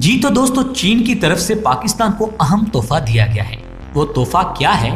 जी तो दोस्तों, चीन की तरफ से पाकिस्तान को अहम तोहफा दिया गया है। वो तोहफा क्या है,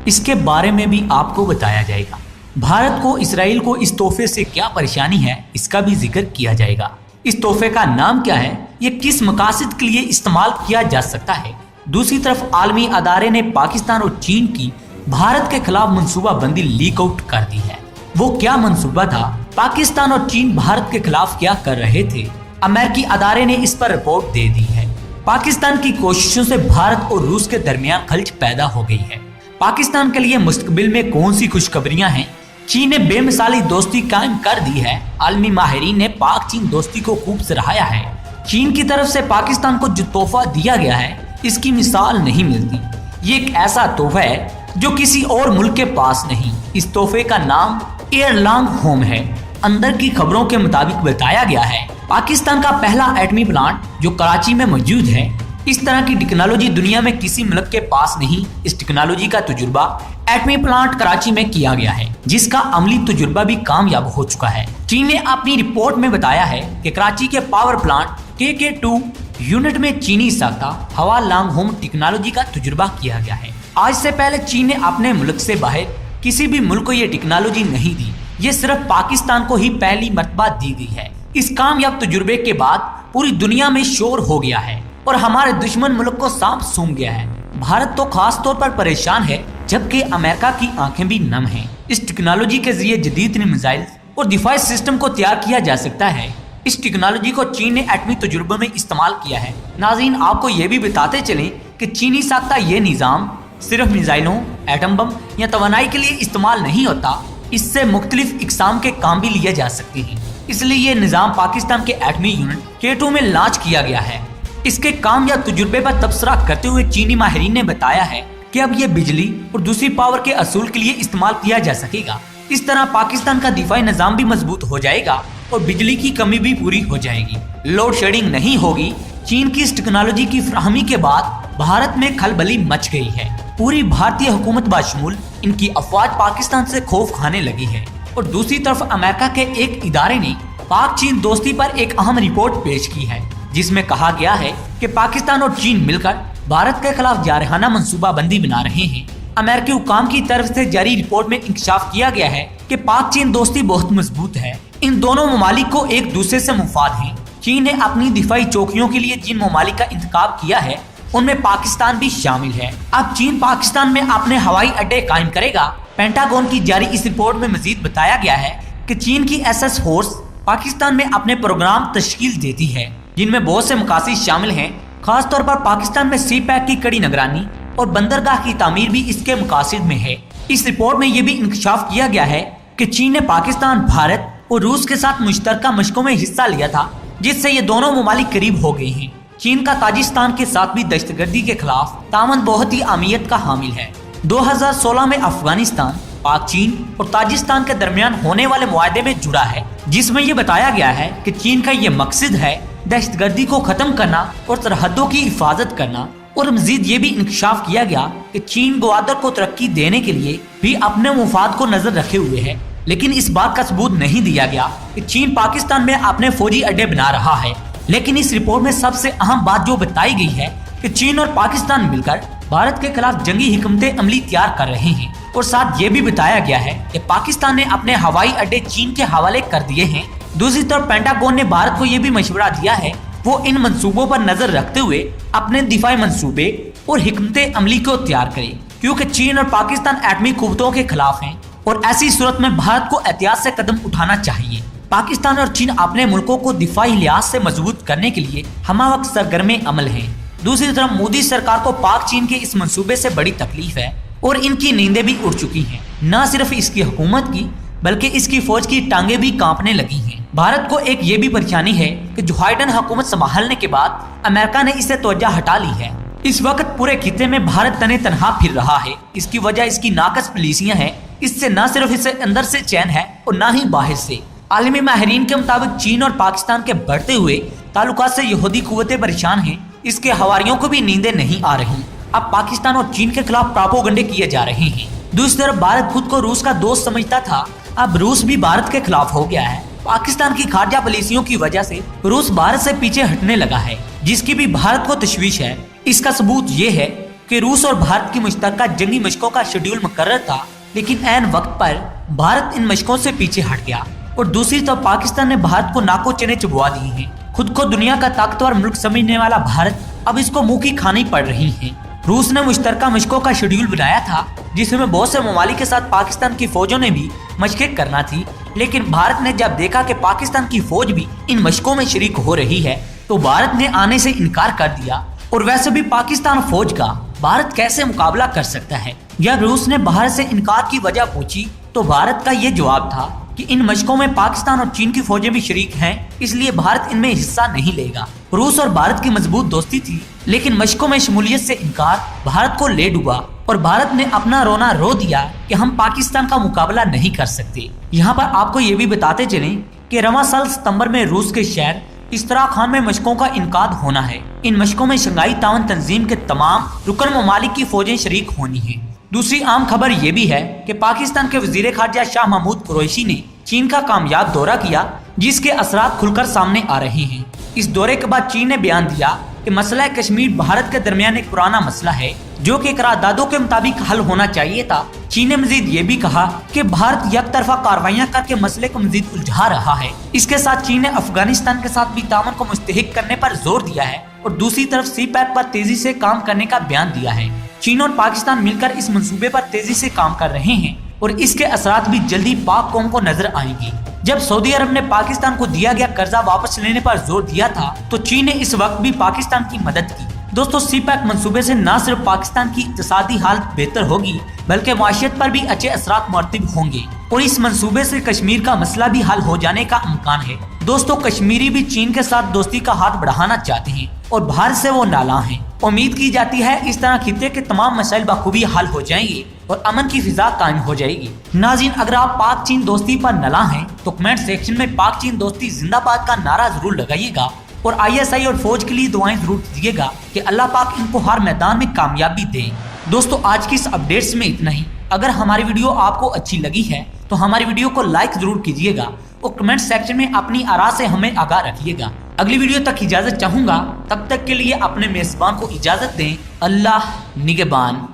इसके बारे में भी आपको बताया जाएगा। भारत को इसराइल को इस तोहफे से क्या परेशानी है, इसका भी जिक्र किया जाएगा। इस तोहफे का नाम क्या है, ये किस मकासद के लिए इस्तेमाल किया जा सकता है। दूसरी तरफ आलमी अदारे ने पाकिस्तान और चीन की भारत के खिलाफ मंसूबाबंदी लीक आउट कर दी है। वो क्या मंसूबा था, पाकिस्तान और चीन भारत के खिलाफ क्या कर रहे थे, अमेरिकी अदारे ने इस पर रिपोर्ट दे दी है। पाकिस्तान की कोशिशों से भारत और रूस के दरमियान खलच पैदा हो गई है। पाकिस्तान के लिए मुस्तकबिल में कौन सी खुशखबरियां हैं। चीन ने बेमिसाली दोस्ती कायम कर दी है। आलमी माहिरीन ने पाक चीन दोस्ती को खूब सराहा है। चीन की तरफ से पाकिस्तान को जो तोहफा दिया गया है, इसकी मिसाल नहीं मिलती। ये एक ऐसा तोहफा है जो किसी और मुल्क के पास नहीं। इस तोहफे का नाम एयरलॉन्ग होम है। अंदर की खबरों के मुताबिक बताया गया है, पाकिस्तान का पहला एटमी प्लांट जो कराची में मौजूद है। इस तरह की टेक्नोलॉजी दुनिया में किसी मुल्क के पास नहीं। इस टेक्नोलॉजी का तजुर्बा एटमी प्लांट कराची में किया गया है, जिसका अमली तजुर्बा भी कामयाब हो चुका है। चीन ने अपनी रिपोर्ट में बताया है कि कराची के पावर प्लांट KK2 यूनिट में चीनी साख्ता हवा लॉन्ग होम टेक्नोलॉजी का तजुर्बा किया गया है। आज से पहले चीन ने अपने मुल्क से बाहर किसी भी मुल्क को ये टेक्नोलॉजी नहीं दी। ये सिर्फ पाकिस्तान को ही पहली मर्तबा दी गई है। इस कामयाब तजुर्बे के बाद पूरी दुनिया में शोर हो गया है और हमारे दुश्मन मुल्क को सांप सूंघ गया है। भारत तो खास तौर पर परेशान है, जबकि अमेरिका की आंखें भी नम हैं। इस टेक्नोलॉजी के जरिए जदीद मिसाइल और दिफाई सिस्टम को तैयार किया जा सकता है। इस टेक्नोलॉजी को चीन ने एटमी तजुर्बे में इस्तेमाल किया है। नाज़रीन, आपको ये भी बताते चलें कि चीनी साख्ता ये निज़ाम सिर्फ मिसाइलों, एटम बम या तवानाई के लिए इस्तेमाल नहीं होता। इससे मुख्तलिफ इकसाम के काम भी लिए जा सकते हैं। इसलिए ये निज़ाम पाकिस्तान के एटमी यूनिट K2 में लॉन्च किया गया है। इसके कामयाब तजुर्बे पर तबसरा करते हुए चीनी माहिरीन ने बताया है कि अब ये बिजली और दूसरी पावर के असूल के लिए इस्तेमाल किया जा सकेगा। इस तरह पाकिस्तान का दिफाई निज़ाम भी मजबूत हो जाएगा और बिजली की कमी भी पूरी हो जाएगी। लोड शेडिंग नहीं होगी। चीन की इस टेक्नोलॉजी की फराहमी के बाद भारत में खलबली मच गई है। पूरी भारतीय हुकूमत बाशमूल इनकी अफवाज पाकिस्तान से खौफ खाने लगी है। और दूसरी तरफ अमेरिका के एक इदारे ने पाक चीन दोस्ती पर एक अहम रिपोर्ट पेश की है, जिसमें कहा गया है कि पाकिस्तान और चीन मिलकर भारत के खिलाफ जारहाना मंसूबाबंदी बना रहे हैं। अमेरिकी हुकाम की तरफ से जारी रिपोर्ट में इंकशाफ किया गया है कि पाक चीन दोस्ती बहुत मजबूत है। इन दोनों ममालिक को एक दूसरे से मुफाद है। चीन ने अपनी दिफाई चौकियों के लिए जिन ममालिक का इंतखाब किया है, उनमें पाकिस्तान भी शामिल है। अब चीन पाकिस्तान में अपने हवाई अड्डे कायम करेगा। पेंटागन की जारी इस रिपोर्ट में मजीद बताया गया है कि चीन की SS फोर्स पाकिस्तान में अपने प्रोग्राम तश्कील देती है, जिनमें बहुत से मकासद शामिल हैं। खास तौर पर पाकिस्तान में CPEC की कड़ी निगरानी और बंदरगाह की तामीर भी इसके मकासद में है। इस रिपोर्ट में यह भी इंकशाफ किया गया है कि चीन ने पाकिस्तान, भारत और रूस के साथ मुश्तरका मशकों में हिस्सा लिया था, जिससे ये दोनों ममालिक करीब हो गए हैं। चीन का ताजिस्तान के साथ भी दहशतगर्दी के खिलाफ तामन बहुत ही अहमियत का हामिल है। 2016 में अफगानिस्तान, पाक चीन और ताजिस्तान के दरमियान होने वाले मुआहदे में जुड़ा है, जिसमें यह बताया गया है कि चीन का ये मकसद है दहशतगर्दी को खत्म करना और सरहदों की हिफाजत करना। और मजीद ये भी इंकशाफ किया गया कि चीन ग्वादर को तरक्की देने के लिए भी अपने मुफाद को नजर रखे हुए है। लेकिन इस बात का सबूत नहीं दिया गया कि चीन पाकिस्तान में अपने फौजी अड्डे बना रहा है। लेकिन इस रिपोर्ट में सबसे अहम बात जो बताई गई है कि चीन और पाकिस्तान मिलकर भारत के खिलाफ जंगी हिकमतें अमली तैयार कर रहे हैं। और साथ ये भी बताया गया है कि पाकिस्तान ने अपने हवाई अड्डे चीन के हवाले कर दिए हैं। दूसरी तरफ पेंटागन ने भारत को ये भी मशवरा दिया है वो इन मंसूबों पर नजर रखते हुए अपने दिफाई मंसूबे और हिकमतें अमली को तैयार करे, क्योंकि चीन और पाकिस्तान एटमी कुव्वतों के खिलाफ हैं और ऐसी सूरत में भारत को एहतियात से कदम उठाना चाहिए। पाकिस्तान और चीन अपने मुल्कों को दिफाई लिहाज से मजबूत करने के लिए हमावक्त सरगर्म अमल हैं। दूसरी तरफ मोदी सरकार को पाक चीन के इस मंसूबे से बड़ी तकलीफ है और इनकी नींदें भी उड़ चुकी हैं। न सिर्फ इसकी हुकूमत की बल्कि इसकी फौज की टांगे भी कांपने लगी हैं। भारत को एक ये भी परेशानी है कि जो बाइडेन हुकूमत संभालने के बाद अमेरिका ने इससे तवज्जो हटा ली है। इस वक्त पूरे खिते में भारत तने तनहा फिर रहा है। इसकी वजह इसकी नाकस पॉलिसियां हैं। इससे न सिर्फ इसे अंदर से चैन है और न ही बाहर से। आलमी माहिरीन के मुताबिक चीन और पाकिस्तान के बढ़ते हुए ताल्लुकात से यहूदी कुव्वतें परेशान हैं। इसके हवारियों को भी नींदें नहीं आ रही। अब पाकिस्तान और चीन के खिलाफ प्रोपेगेंडे किए जा रहे हैं। दूसरी तरफ भारत खुद को रूस का दोस्त समझता था, अब रूस भी भारत के खिलाफ हो गया है पाकिस्तान की खारजा पॉलिसियों की वजह से रूस भारत से पीछे हटने लगा है, जिसकी भी भारत को तशवीश है। इसका सबूत ये है कि रूस और भारत की मुश्तरका जंगी मशकों का शेड्यूल मुकर्रर था, लेकिन ऐन वक्त पर भारत इन मशकों से पीछे हट गया। और दूसरी तरफ पाकिस्तान ने भारत को नाको चने चबवा दिए हैं। खुद को दुनिया का ताकतवर मुल्क समझने वाला भारत अब इसको मुंह की खानी पड़ रही है। रूस ने मुश्तरका मशकों का शेड्यूल बनाया था, जिसमें बहुत से ममालिक के साथ पाकिस्तान की फौजों ने भी मशकें करना थी, लेकिन भारत ने जब देखा कि पाकिस्तान की फौज भी इन मशकों में शरीक हो रही है तो भारत ने आने से इनकार कर दिया। और वैसे भी पाकिस्तान फौज का भारत कैसे मुकाबला कर सकता है। जब रूस ने भारत से इनकार की वजह पूछी तो भारत का ये जवाब था कि इन मशकों में पाकिस्तान और चीन की फौजें भी शरीक हैं, इसलिए भारत इनमें हिस्सा नहीं लेगा। रूस और भारत की मजबूत दोस्ती थी, लेकिन मशकों में शमूलियत से इनकार भारत को ले डूबा और भारत ने अपना रोना रो दिया कि हम पाकिस्तान का मुकाबला नहीं कर सकते। यहाँ पर आपको ये भी बताते चलें कि रवां साल सितंबर में रूस के शहर इस्तराखान में मशकों का इनकाद होना है। इन मशकों में शंघाई ताउन तंजीम के तमाम रुकन ममालिक की फौजें शरीक होनी है। दूसरी आम खबर ये भी है कि पाकिस्तान के वजीर खारजा शाह महमूद कुरैशी ने चीन का कामयाब दौरा किया, जिसके असरात खुलकर सामने आ रहे हैं। इस दौरे के बाद चीन ने बयान दिया कि मसला कश्मीर भारत के दरमियान एक पुराना मसला है, जो कि करारदादों के मुताबिक हल होना चाहिए था। चीन ने मजीद ये भी कहा कि भारत एक तरफा कार्रवाइयां करके मसले को मजीद उलझा रहा है। इसके साथ चीन ने अफगानिस्तान के साथ भी तामन को मुस्तहिक करने पर जोर दिया है और दूसरी तरफ सी पैक पर तेजी से काम करने का बयान दिया है। चीन और पाकिस्तान मिलकर इस मंसूबे पर तेजी से काम कर रहे हैं और इसके असरात भी जल्दी पाक कौम को नजर आएंगे। जब सऊदी अरब ने पाकिस्तान को दिया गया कर्जा वापस लेने पर जोर दिया था तो चीन ने इस वक्त भी पाकिस्तान की मदद की। दोस्तों, सी पैक मंसूबे से न सिर्फ पाकिस्तान की इक्तिसादी हालत बेहतर होगी बल्कि माशियत पर भी अच्छे असरात मुरतब होंगे और इस मंसूबे से कश्मीर का मसला भी हल हो जाने का इम्कान है। दोस्तों, कश्मीरी भी चीन के साथ दोस्ती का हाथ बढ़ाना चाहते हैं और भारत से वो नालां हैं। उम्मीद की जाती है इस तरह खित्ते के तमाम मसाइल बखूबी हल हो जाएंगे और अमन की फिजा कायम हो जाएगी। नाज़रीन, अगर आप पाक चीन दोस्ती पर नला हैं तो कमेंट सेक्शन में पाक चीन दोस्ती जिंदाबाद का नारा जरूर लगाइएगा और ISI और फौज के लिए दुआएं जरूर दीजिएगा कि अल्लाह पाक इनको हर मैदान में कामयाबी दे। दोस्तों, आज की इस अपडेट्स में इतना ही। अगर हमारी वीडियो आपको अच्छी लगी है तो हमारी वीडियो को लाइक जरूर कीजिएगा और कमेंट सेक्शन में अपनी आरा से हमें आगाह रखिएगा। अगली वीडियो तक इजाजत चाहूंगा, तब तक के लिए अपने मेजबान को इजाजत दें। अल्लाह निगहबान।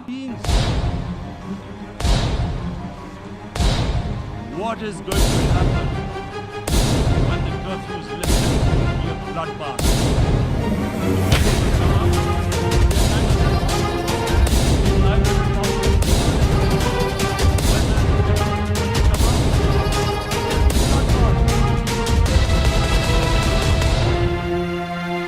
What is going to happen when the curfew is lifted in your bloodbath?